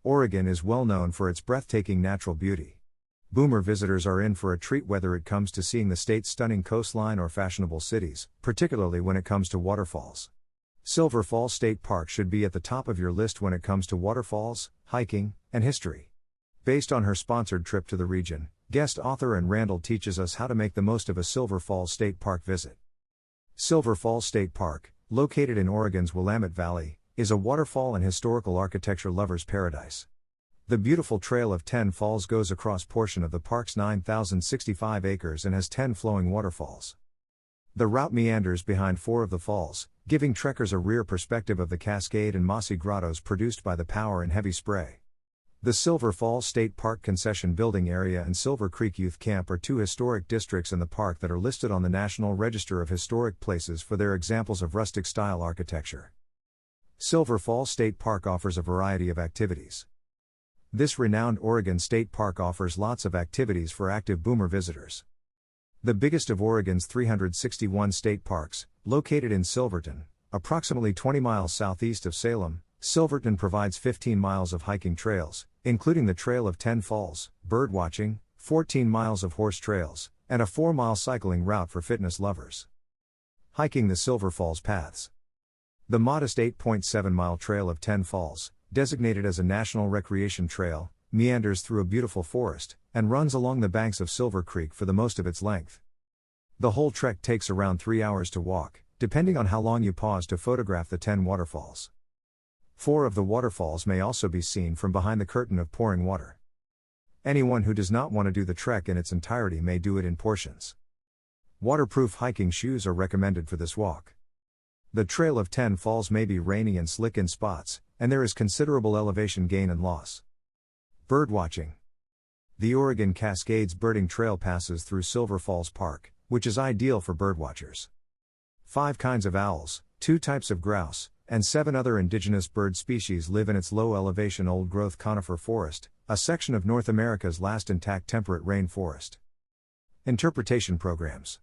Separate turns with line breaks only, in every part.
Oregon is well known for its breathtaking natural beauty. Boomer visitors are in for a treat whether it comes to seeing the state's stunning coastline or fashionable cities, particularly when it comes to waterfalls. Silver Falls State Park should be at the top of your list when it comes to waterfalls, hiking, and history. Based on her sponsored trip to the region, guest author Ann Randall teaches us how to make the most of a Silver Falls State Park visit. Silver Falls State Park, located in Oregon's Willamette Valley, is a waterfall and historical architecture lover's paradise. The beautiful Trail of 10 Falls goes across portion of the park's 9,065 acres and has 10 flowing waterfalls. The route meanders behind 4 of the falls, giving trekkers a rear perspective of the cascade and mossy grottos produced by the power and heavy spray. The Silver Falls State Park Concession Building Area and Silver Creek Youth Camp are 2 historic districts in the park that are listed on the National Register of Historic Places for their examples of rustic-style architecture. Silver Falls State Park offers a variety of activities. This renowned Oregon State Park offers lots of activities for active boomer visitors. The biggest of Oregon's 361 state parks, located in Silverton, approximately 20 miles southeast of Salem, Silverton provides 15 miles of hiking trails, including the Trail of 10 Falls, birdwatching, 14 miles of horse trails, and a 4-mile cycling route for fitness lovers. Hiking the Silver Falls Paths. The modest 8.7-mile Trail of 10 Falls, designated as a National Recreation Trail, meanders through a beautiful forest, and runs along the banks of Silver Creek for the most of its length. The whole trek takes around 3 hours to walk, depending on how long you pause to photograph the 10 waterfalls. 4 of the waterfalls may also be seen from behind the curtain of pouring water. Anyone who does not want to do the trek in its entirety may do it in portions. Waterproof hiking shoes are recommended for this walk. The Trail of 10 Falls may be rainy and slick in spots, and there is considerable elevation gain and loss. Birdwatching. The Oregon Cascades Birding Trail passes through Silver Falls Park, which is ideal for birdwatchers. 5 kinds of owls, 2 types of grouse, and 7 other indigenous bird species live in its low-elevation old-growth conifer forest, a section of North America's last intact temperate rainforest. Interpretation programs.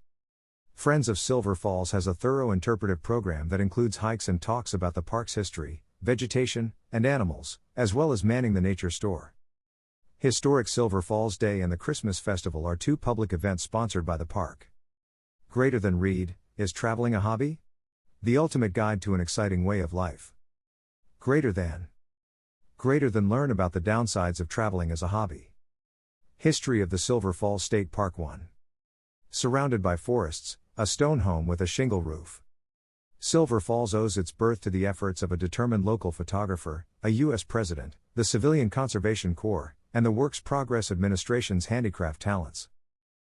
Friends of Silver Falls has a thorough interpretive program that includes hikes and talks about the park's history, vegetation, and animals, as well as manning the nature store. Historic Silver Falls Day and the Christmas Festival are 2 public events sponsored by the park. Greater Than Read, is traveling a hobby? The ultimate guide to an exciting way of life. Greater Than learn about the downsides of traveling as a hobby. History of the Silver Falls State Park 1. Surrounded by forests, a stone home with a shingle roof. Silver Falls owes its birth to the efforts of a determined local photographer, a U.S. president, the Civilian Conservation Corps, and the Works Progress Administration's handicraft talents.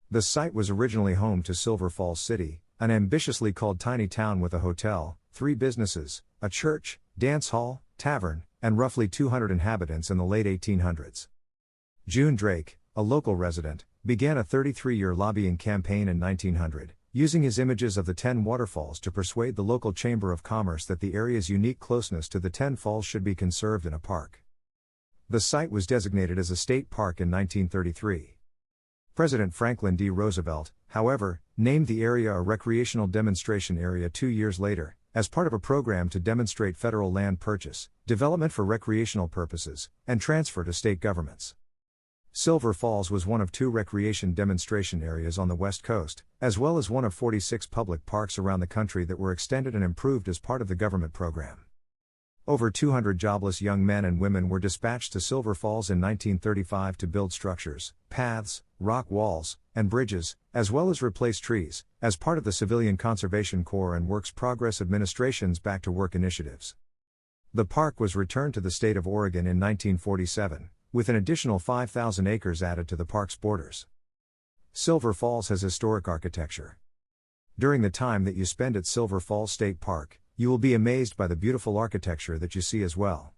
The site was originally home to Silver Falls City, an ambitiously called tiny town with a hotel, 3 businesses, a church, dance hall, tavern, and roughly 200 inhabitants in the late 1800s. June Drake, a local resident, began a 33-year lobbying campaign in 1900, using his images of the 10 waterfalls to persuade the local Chamber of Commerce that the area's unique closeness to the 10 falls should be conserved in a park. The site was designated as a state park in 1933. President Franklin D. Roosevelt, however, named the area a recreational demonstration area 2 years later, as part of a program to demonstrate federal land purchase, development for recreational purposes, and transfer to state governments. Silver Falls was one of 2 recreation demonstration areas on the West Coast, as well as one of 46 public parks around the country that were extended and improved as part of the government program. Over 200 jobless young men and women were dispatched to Silver Falls in 1935 to build structures, paths, rock walls, and bridges, as well as replace trees, as part of the Civilian Conservation Corps and Works Progress Administration's Back to Work initiatives. The park was returned to the state of Oregon in 1947, with an additional 5,000 acres added to the park's borders. Silver Falls has historic architecture. During the time that you spend at Silver Falls State Park, you will be amazed by the beautiful architecture that you see as well.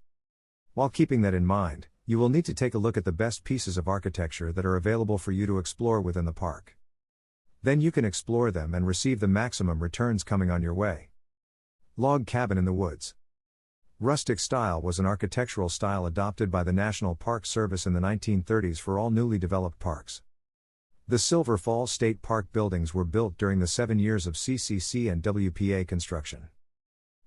While keeping that in mind, you will need to take a look at the best pieces of architecture that are available for you to explore within the park. Then you can explore them and receive the maximum returns coming on your way. Log cabin in the woods. Rustic style was an architectural style adopted by the National Park Service in the 1930s for all newly developed parks. The Silver Falls State Park buildings were built during the 7 years of CCC and WPA construction.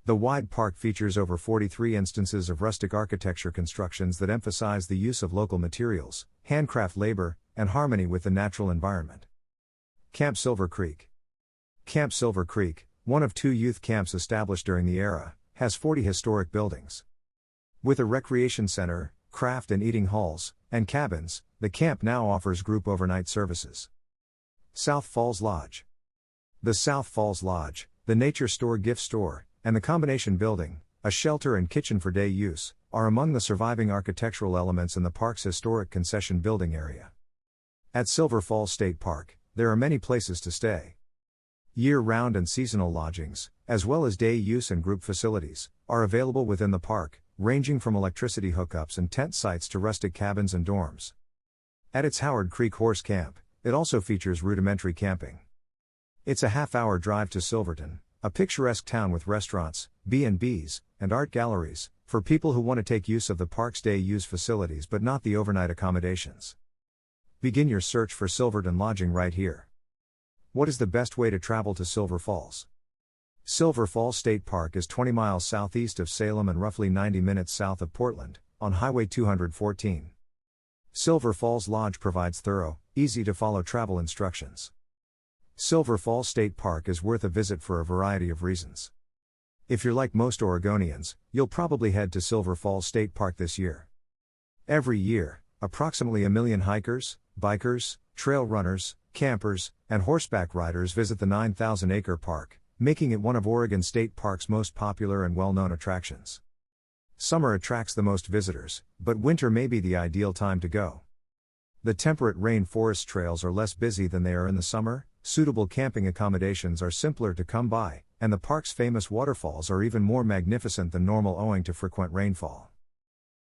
The wide park features over 43 instances of rustic architecture constructions that emphasize the use of local materials, handcraft labor, and harmony with the natural environment. Camp Silver Creek. Camp Silver Creek, one of 2 youth camps established during the era, has 40 historic buildings. With a recreation center, craft and eating halls, and cabins, the camp now offers group overnight services. South Falls Lodge. The South Falls Lodge, the Nature Store gift store, and the combination building, a shelter and kitchen for day use, are among the surviving architectural elements in the park's historic concession building area. At Silver Falls State Park, there are many places to stay. Year-round and seasonal lodgings, as well as day use and group facilities, are available within the park, ranging from electricity hookups and tent sites to rustic cabins and dorms. At its Howard Creek Horse Camp, it also features rudimentary camping. It's a half-hour drive to Silverton, a picturesque town with restaurants, B&Bs, and art galleries, for people who want to take use of the park's day-use facilities but not the overnight accommodations. Begin your search for Silverton lodging right here. What is the best way to travel to Silver Falls? Silver Falls State Park is 20 miles southeast of Salem and roughly 90 minutes south of Portland, on Highway 214. Silver Falls Lodge provides thorough, easy-to-follow travel instructions. Silver Falls State Park is worth a visit for a variety of reasons. If you're like most Oregonians, you'll probably head to Silver Falls State Park this year. Every year, approximately 1 million hikers, bikers, trail runners, campers, and horseback riders visit the 9,000-acre park, making it one of Oregon State Park's most popular and well-known attractions. Summer attracts the most visitors, but winter may be the ideal time to go. The temperate rainforest trails are less busy than they are in the summer, suitable camping accommodations are simpler to come by, and the park's famous waterfalls are even more magnificent than normal owing to frequent rainfall.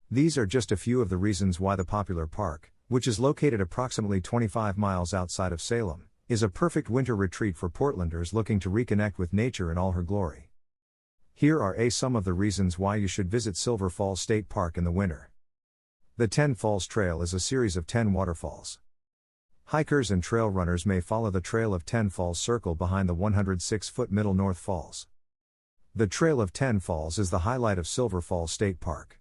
These are just a few of the reasons why the popular park, which is located approximately 25 miles outside of Salem, is a perfect winter retreat for Portlanders looking to reconnect with nature in all her glory. Here are some of the reasons why you should visit Silver Falls State Park in the winter. The 10 Falls Trail is a series of 10 waterfalls. Hikers and trail runners may follow the Trail of 10 Falls circle behind the 106-foot Middle North Falls. The Trail of 10 Falls is the highlight of Silver Falls State Park.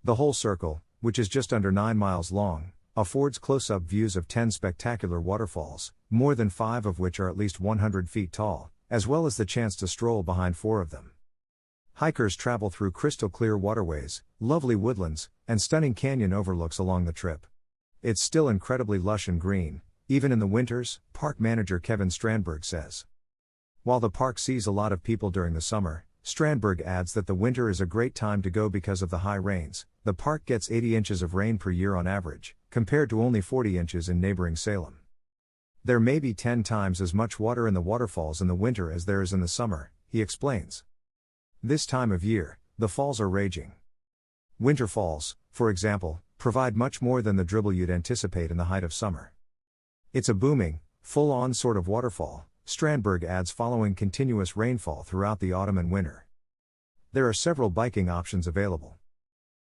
The whole circle, which is just under 9 miles long, affords close-up views of 10 spectacular waterfalls, more than 5 of which are at least 100 feet tall, as well as the chance to stroll behind 4 of them. Hikers travel through crystal-clear waterways, lovely woodlands, and stunning canyon overlooks along the trip. It's still incredibly lush and green, even in the winters, park manager Kevin Strandberg says. While the park sees a lot of people during the summer, Strandberg adds that the winter is a great time to go because of the high rains. The park gets 80 inches of rain per year on average, compared to only 40 inches in neighboring Salem. There may be 10 times as much water in the waterfalls in the winter as there is in the summer, he explains. This time of year, the falls are raging. Winter falls, for example, provide much more than the dribble you'd anticipate in the height of summer. It's a booming, full-on sort of waterfall, Strandberg adds, following continuous rainfall throughout the autumn and winter. There are several biking options available.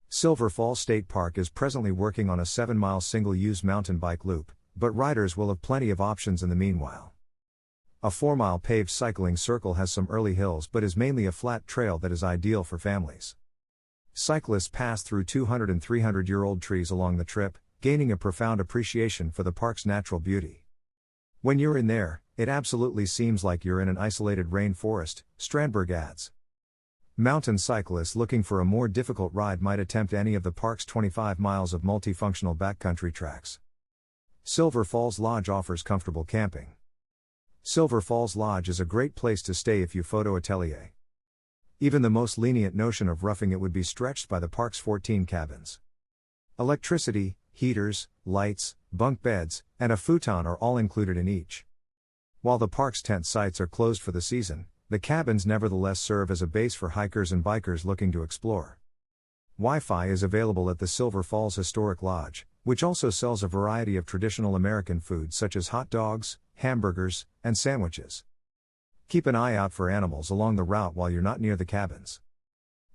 Silver Falls State Park is presently working on a 7-mile single-use mountain bike loop, but riders will have plenty of options in the meanwhile. A 4-mile paved cycling circle has some early hills but is mainly a flat trail that is ideal for families. Cyclists pass through 200 and 300-year-old trees along the trip, gaining a profound appreciation for the park's natural beauty. When you're in there, it absolutely seems like you're in an isolated rainforest, Strandberg adds. Mountain cyclists looking for a more difficult ride might attempt any of the park's 25 miles of multifunctional backcountry tracks. Silver Falls Lodge offers comfortable camping. Silver Falls Lodge is a great place to stay if you photo atelier. Even the most lenient notion of roughing it would be stretched by the park's 14 cabins. Electricity, heaters, lights, bunk beds, and a futon are all included in each. While the park's tent sites are closed for the season, the cabins nevertheless serve as a base for hikers and bikers looking to explore. Wi-Fi is available at the Silver Falls Historic Lodge, which also sells a variety of traditional American foods such as hot dogs, hamburgers, and sandwiches. Keep an eye out for animals along the route while you're not near the cabins.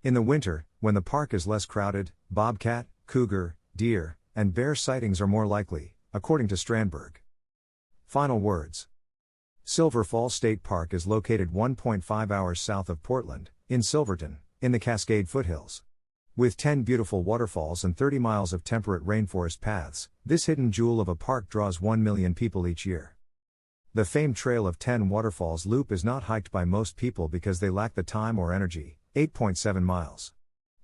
In the winter, when the park is less crowded, bobcat, cougar, deer, and bear sightings are more likely, according to Strandberg. Final words. Silver Falls State Park is located 1.5 hours south of Portland, in Silverton, in the Cascade foothills. With 10 beautiful waterfalls and 30 miles of temperate rainforest paths, this hidden jewel of a park draws 1 million people each year. The famed Trail of 10 Waterfalls Loop is not hiked by most people because they lack the time or energy, 8.7 miles.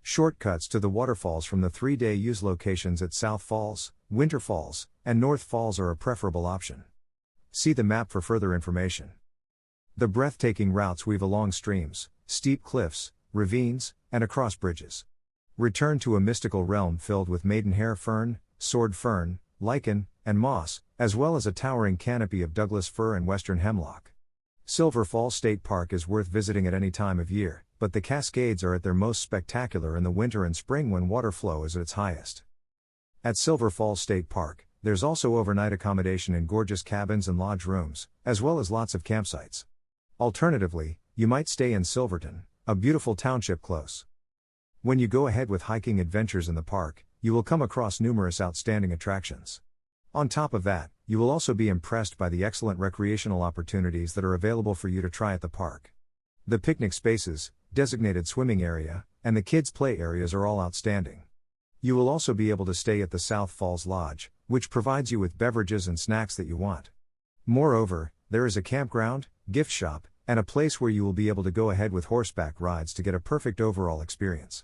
Shortcuts to the waterfalls from the 3-day use locations at South Falls, Winter Falls, and North Falls are a preferable option. See the map for further information. The breathtaking routes weave along streams, steep cliffs, ravines, and across bridges. Return to a mystical realm filled with maidenhair fern, sword fern, lichen, and moss, as well as a towering canopy of Douglas fir and western hemlock. Silver Falls State Park is worth visiting at any time of year, but the Cascades are at their most spectacular in the winter and spring when water flow is at its highest. At Silver Falls State Park, there's also overnight accommodation in gorgeous cabins and lodge rooms, as well as lots of campsites. Alternatively, you might stay in Silverton, a beautiful township close. When you go ahead with hiking adventures in the park, you will come across numerous outstanding attractions. On top of that, you will also be impressed by the excellent recreational opportunities that are available for you to try at the park. The picnic spaces, designated swimming area, and the kids' play areas are all outstanding. You will also be able to stay at the South Falls Lodge, which provides you with beverages and snacks that you want. Moreover, there is a campground, gift shop, and a place where you will be able to go ahead with horseback rides to get a perfect overall experience.